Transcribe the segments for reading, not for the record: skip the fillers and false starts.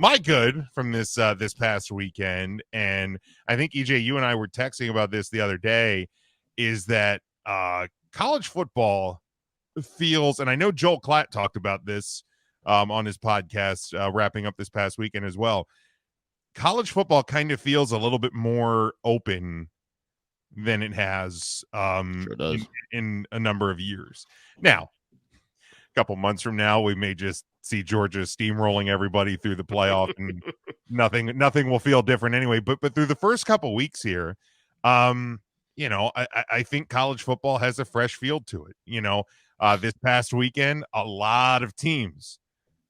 my good from this past weekend, and I think EJ, you and I were texting about this the other day, is that college football feels, and I know Joel Klatt talked about this on his podcast wrapping up this past weekend as well. College football kind of feels a little bit more open than it has Sure does. in a number of years. Now, a couple months from now, we may just see Georgia steamrolling everybody through the playoff, and nothing will feel different anyway. But through the first couple weeks here, I think college football has a fresh feel to it. This past weekend, a lot of teams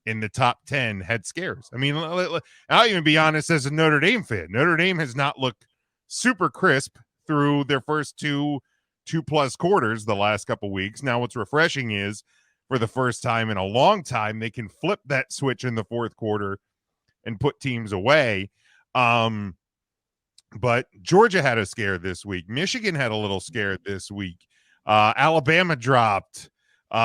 in the top 10 had scares. I mean, I'll even be honest as a Notre Dame fan. Notre Dame has not looked super crisp through their first two plus quarters the last couple weeks. Now, what's refreshing is for the first time in a long time, they can flip that switch in the fourth quarter and put teams away. But Georgia had a scare this week. Michigan had a little scare this week. Alabama dropped. The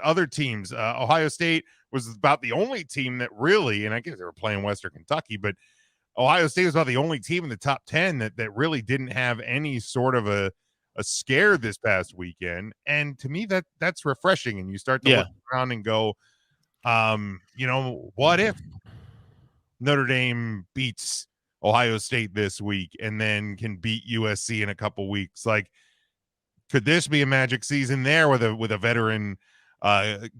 other teams, Ohio State was about the only team that really, and I guess they were playing Western Kentucky, but Ohio State was about the only team in the top 10 that really didn't have any sort of a scare this past weekend. And to me, that's refreshing. And you start to look around and go, what if Notre Dame beats Ohio State this week and then can beat USC in a couple weeks? Like, could this be a magic season there with a veteran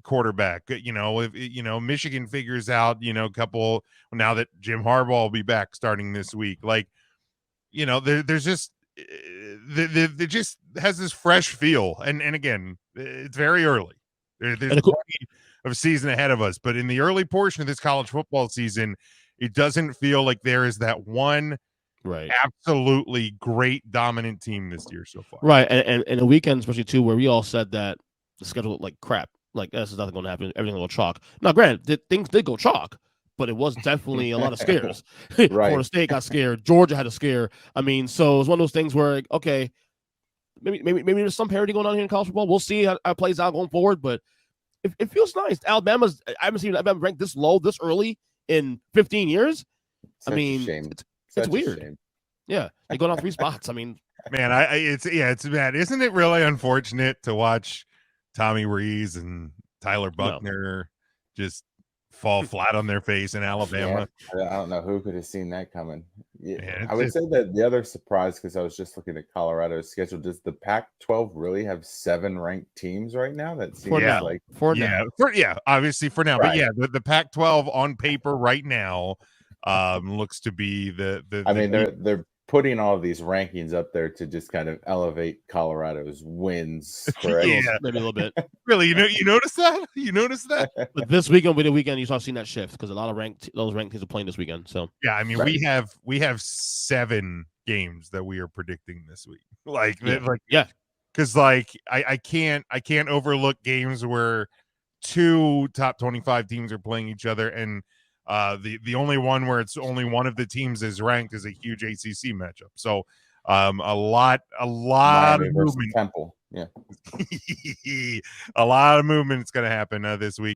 quarterback? If Michigan figures out, a couple now that Jim Harbaugh will be back starting this week. Like, there's just it just has this fresh feel. And again, it's very early. There's plenty of season ahead of us, but in the early portion of this college football season, it doesn't feel like there is that one absolutely great dominant team this year so far. Right. And the weekend, especially too, where we all said that the schedule looked like crap. Like, this is nothing going to happen. Everything will go chalk. Now, granted, things did go chalk, but it was definitely a lot of scares. Florida State got scared. Georgia had a scare. I mean, so it was one of those things where, okay, maybe there's some parity going on here in college football. We'll see how it plays out going forward, but it feels nice. I haven't seen Alabama ranked this low, this early in 15 years. Such I mean, it's weird. Yeah, they go down 3 spots. I mean, man, it's bad. Isn't it really unfortunate to watch Tommy Rees and Tyler Buckner just fall flat on their face in Alabama? Yeah, I don't know who could have seen that coming. I would say that the other surprise, because I was just looking at Colorado's schedule, does the Pac-12 really have 7 ranked teams right now? That seems obviously for now. Right. But the Pac-12 on paper right now looks to be the I mean, they're putting all of these rankings up there to just kind of elevate Colorado's wins. Maybe a little bit. Really, you notice that? You notice that? But this weekend, you start seeing that shift because a lot of those ranked teams are playing this weekend. So yeah, I mean, we have 7 games that we are predicting this week. Because I can't overlook games where 2 top 25 teams are playing each other, and the only one where it's only one of the teams is ranked is a huge ACC matchup. So a lot Miami of movement. Temple. Yeah. A lot of movement is going to happen this week.